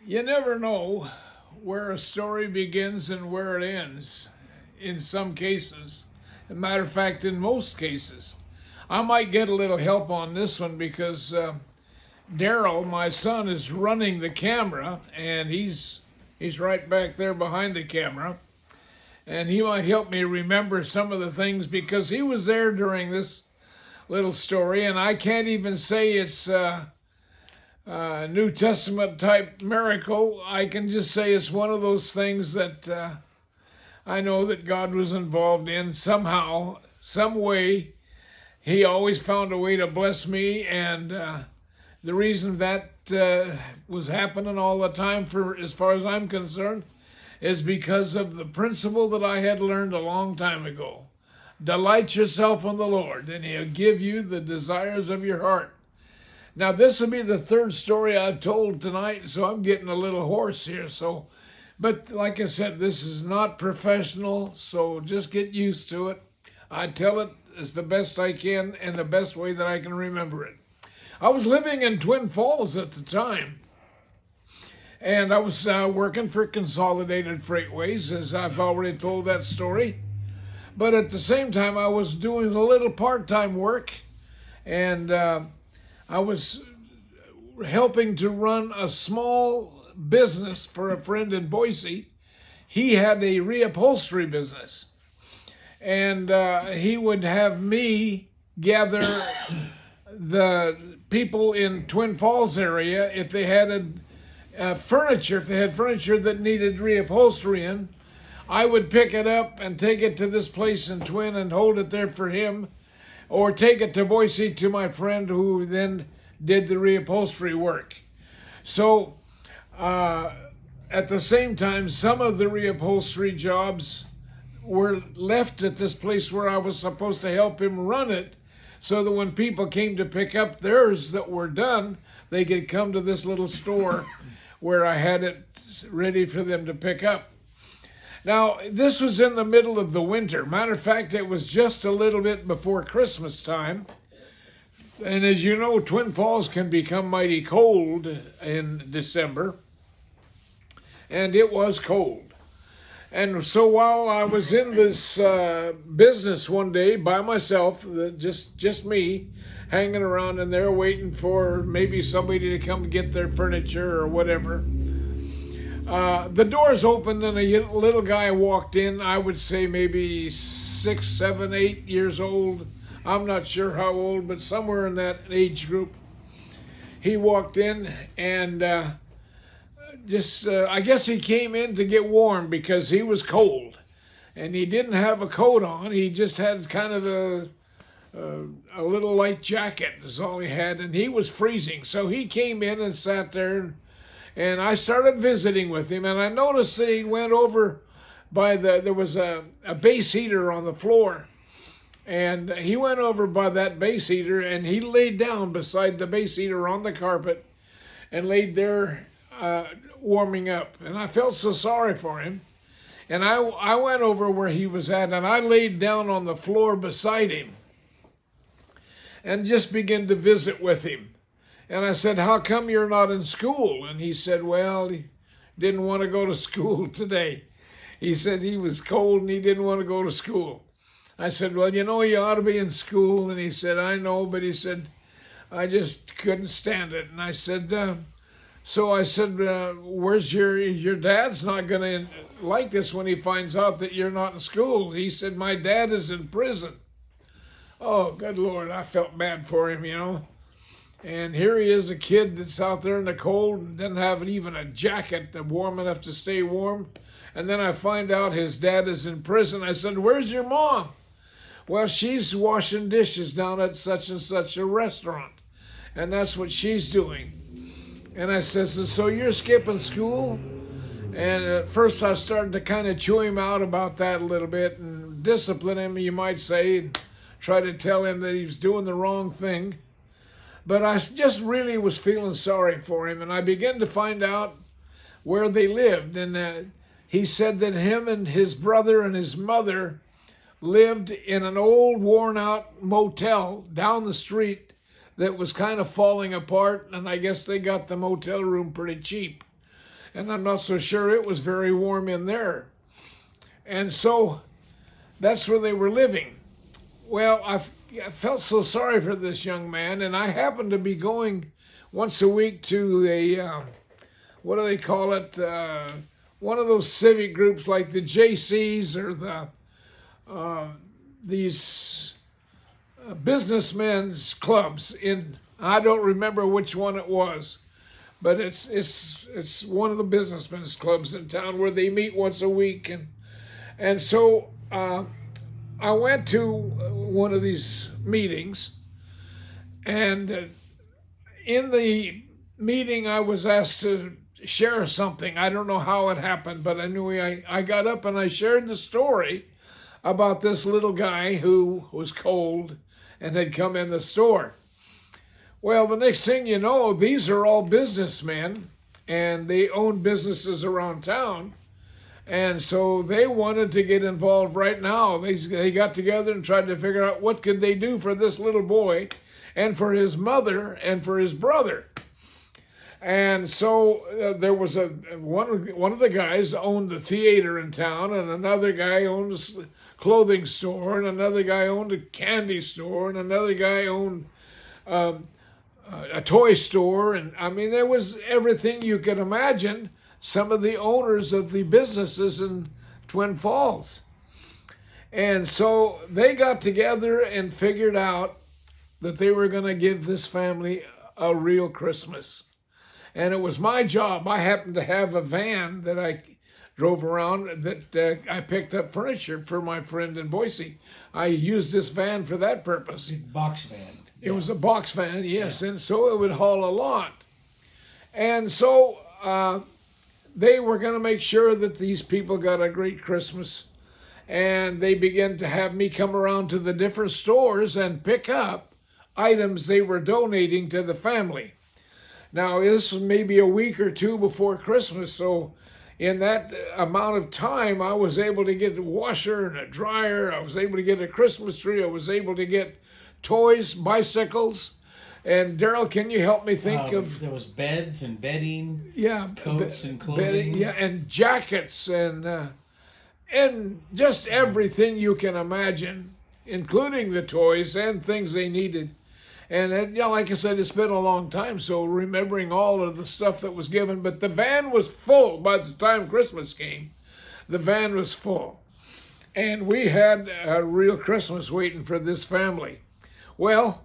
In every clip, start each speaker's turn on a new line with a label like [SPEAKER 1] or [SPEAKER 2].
[SPEAKER 1] You never know where a story begins and where it ends in some cases. As a matter of fact, in most cases. I might get a little help on this one because Daryl, my son, is running the camera and he's right back there behind the camera. And he might help me remember some of the things because he was there during this little story, and I can't even say it's New Testament type miracle. I can just say it's one of those things that I know that God was involved in somehow, some way. He always found a way to bless me, and the reason that was happening all the time, for as far as I'm concerned, is because of the principle that I had learned a long time ago. Delight yourself in the Lord, and He'll give you the desires of your heart. Now, this will be the third story I've told tonight, so I'm getting a little hoarse here. But like I said, this is not professional, so just get used to it. I tell it as the best I can and the best way that I can remember it. I was living in Twin Falls at the time, and I was working for Consolidated Freightways, as I've already told that story. But at the same time, I was doing a little part-time work, and I was helping to run a small business for a friend in Boise. He had a reupholstery business, and he would have me gather the people in Twin Falls area if they had furniture, if they had furniture that needed reupholstery in. I would pick it up and take it to this place in Twin and hold it there for him, or take it to Boise to my friend who then did the reupholstery work. So at the same time, some of the reupholstery jobs were left at this place where I was supposed to help him run it, so that when people came to pick up theirs that were done, they could come to this little store where I had it ready for them to pick up. Now, this was in the middle of the winter. Matter of fact, it was just a little bit before Christmas time. And as you know, Twin Falls can become mighty cold in December. And it was cold. And so while I was in this business one day by myself, just me, hanging around in there waiting for maybe somebody to come get their furniture or whatever, the doors opened and a little guy walked in. I would say maybe 6, 7, 8 years old. I'm not sure how old, but somewhere in that age group. He walked in and I guess he came in to get warm because he was cold. And he didn't have a coat on. He just had kind of a little light jacket is all he had, and he was freezing. So he came in and sat there, and I started visiting with him, and I noticed that he went over by there was a base heater on the floor, and he went over by that base heater, and he laid down beside the base heater on the carpet and laid there warming up. And I felt so sorry for him, and I went over where he was at, and I laid down on the floor beside him and just began to visit with him. And I said, "How come you're not in school?" And he said, well, he didn't want to go to school today. He said he was cold and he didn't want to go to school. I said, "Well, you know, you ought to be in school." And he said, "I know," but he said, "I just couldn't stand it." And I said, "Where's your dad's not going to like this when he finds out that you're not in school." He said, "My dad is in prison." Oh, good Lord, I felt bad for him, you know. And here he is, a kid that's out there in the cold and doesn't have even a jacket that's warm enough to stay warm. And then I find out his dad is in prison. I said, "Where's your mom?" "Well, she's washing dishes down at such and such a restaurant, and that's what she's doing." And I says, "So you're skipping school?" And at first I started to kind of chew him out about that a little bit and discipline him, you might say, and try to tell him that he was doing the wrong thing. But I just really was feeling sorry for him, and I began to find out where they lived. And he said that him and his brother and his mother lived in an old, worn-out motel down the street that was kind of falling apart, and I guess they got the motel room pretty cheap. and I'm not so sure it was very warm in there. And so that's where they were living. Well, I felt so sorry for this young man, and I happened to be going once a week to a, what do they call it, one of those civic groups like the JCs or these businessmen's clubs in, I don't remember which one it was, but it's one of the businessmen's clubs in town where they meet once a week, and so I went to one of these meetings, and in the meeting I was asked to share something. I don't know how it happened, but anyway, I got up and I shared the story about this little guy who was cold and had come in the store. Well, the next thing you know, these are all businessmen, and they own businesses around town, and so they wanted to get involved right now. They got together and tried to figure out what could they do for this little boy and for his mother and for his brother. And so there was one of the guys owned the theater in town, and another guy owned a clothing store, and another guy owned a candy store, and another guy owned a toy store. And I mean, there was everything you could imagine. Some of the owners of the businesses in Twin Falls. And so they got together and figured out that they were going to give this family a real Christmas. And it was my job. I happened to have a van that I drove around that I picked up furniture for my friend in Boise. I used this van for that purpose.
[SPEAKER 2] Box van.
[SPEAKER 1] It was a box van, yes, and so it would haul a lot. And so they were going to make sure that these people got a great Christmas. And they began to have me come around to the different stores and pick up items they were donating to the family. Now, this was maybe a week or two before Christmas, so in that amount of time, I was able to get a washer and a dryer. I was able to get a Christmas tree. I was able to get toys, bicycles. And Daryl, can you help me think of...
[SPEAKER 2] There was beds and bedding,
[SPEAKER 1] yeah,
[SPEAKER 2] coats and clothing.
[SPEAKER 1] Bedding, yeah, and jackets and just everything you can imagine, including the toys and things they needed. And like I said, it's been a long time, so remembering all of the stuff that was given. But the van was full by the time Christmas came. The van was full. And we had a real Christmas waiting for this family. Well,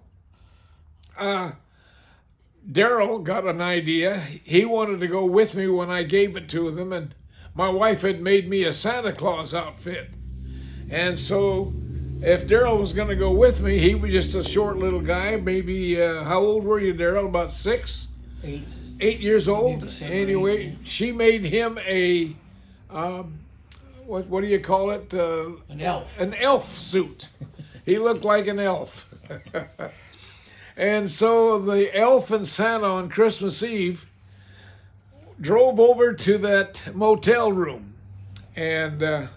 [SPEAKER 1] Daryl got an idea. He wanted to go with me when I gave it to them, and my wife had made me a Santa Claus outfit. And so if Daryl was going to go with me, he was just a short little guy. Maybe, how old were you, Daryl? About 6?
[SPEAKER 2] 8.
[SPEAKER 1] 8 years old? Anyway, she made him a, what do you call it?
[SPEAKER 2] An elf.
[SPEAKER 1] An elf suit. He looked like an elf. And so the elf and Santa on Christmas Eve drove over to that motel room. And the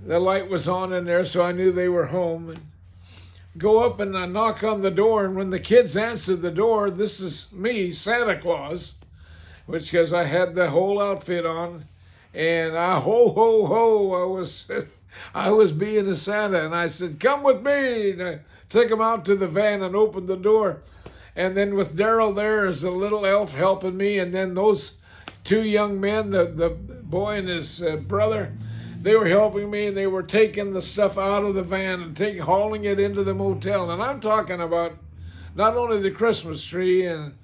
[SPEAKER 1] light was on in there, so I knew they were home. And go up and I knock on the door, and when the kids answered the door, this is me, Santa Claus, which because I had the whole outfit on, and ho ho ho, I was being a Santa, and I said, "Come with me." And I took him out to the van and opened the door, and then with Daryl there as a little elf helping me, and then those two young men, the boy and his brother. They were helping me, and they were taking the stuff out of the van and hauling it into the motel. And I'm talking about not only the Christmas tree and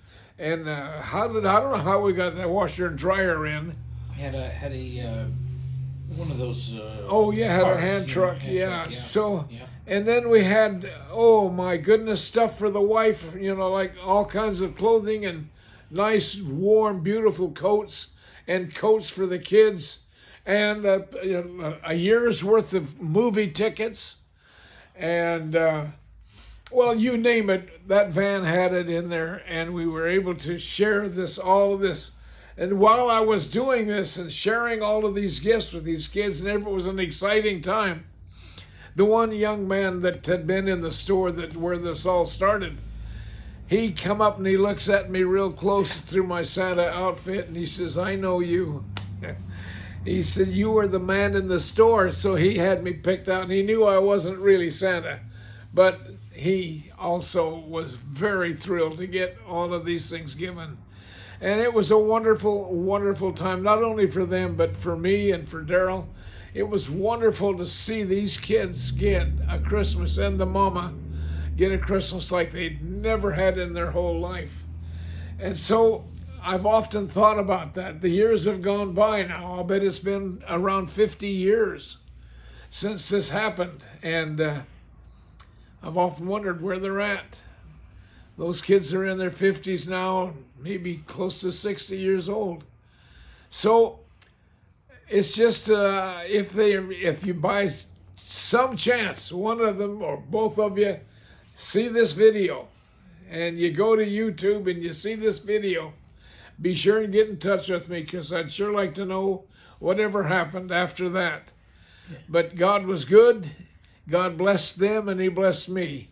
[SPEAKER 1] I don't know how we got that washer and dryer in.
[SPEAKER 2] Had a one of those.
[SPEAKER 1] Had a hand truck. Yeah. So, and then we had, oh my goodness, stuff for the wife. Like all kinds of clothing and nice, warm, beautiful coats and coats for the kids. And a year's worth of movie tickets, and you name it, that van had it in there, and we were able to share all of this. And while I was doing this and sharing all of these gifts with these kids, and it was an exciting time, the one young man that had been in the store where this all started, he come up and he looks at me real close through my Santa outfit, and he says, "I know you." He said, "You were the man in the store." So he had me picked out, and he knew I wasn't really Santa. But he also was very thrilled to get all of these things given. And it was a wonderful, wonderful time, not only for them, but for me and for Daryl. It was wonderful to see these kids get a Christmas, and the mama get a Christmas like they'd never had in their whole life. And so I've often thought about that. The years have gone by now. I'll bet it's been around 50 years since this happened. And I've often wondered where they're at. Those kids are in their 50s now, maybe close to 60 years old. So it's just if you by some chance, one of them or both of you see this video and you go to YouTube and you see this video, be sure and get in touch with me, because I'd sure like to know whatever happened after that. But God was good. God blessed them, and he blessed me.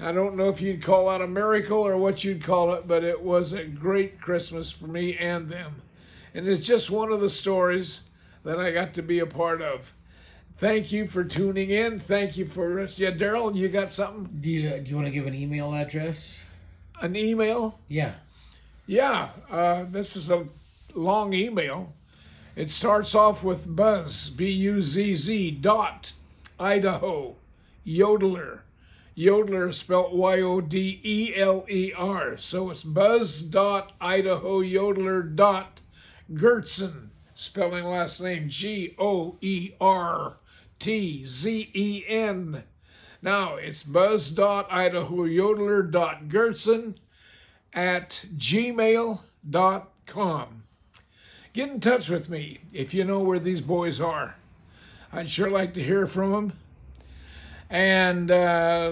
[SPEAKER 1] I don't know if you'd call that a miracle or what you'd call it, but it was a great Christmas for me and them. And it's just one of the stories that I got to be a part of. Thank you for tuning in. Thank you for us. Yeah, Daryl, you got something?
[SPEAKER 2] Do you want to give an email address?
[SPEAKER 1] An email?
[SPEAKER 2] Yeah.
[SPEAKER 1] Yeah, this is a long email. It starts off with Buzz, B-U-Z-Z, .Idaho, yodeler. Yodeler is spelled Y-O-D-E-L-E-R. So it's buzz.idaho yodeler. Goertzen, spelling last name G-O-E-R-T-Z-E-N. Now it's buzz.idaho yodeler.goertzen @gmail.com. Get in touch with me if you know where these boys are. I'd sure like to hear from them. And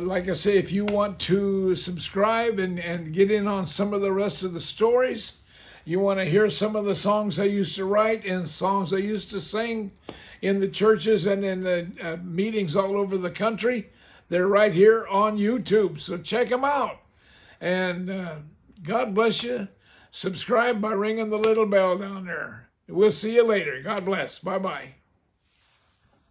[SPEAKER 1] like I say, if you want to subscribe and get in on some of the rest of the stories, you want to hear some of the songs I used to write and songs I used to sing in the churches and in the meetings all over the country, they're right here on YouTube. So check them out. And God bless you. Subscribe by ringing the little bell down there. We'll see you later. God bless. Bye-bye.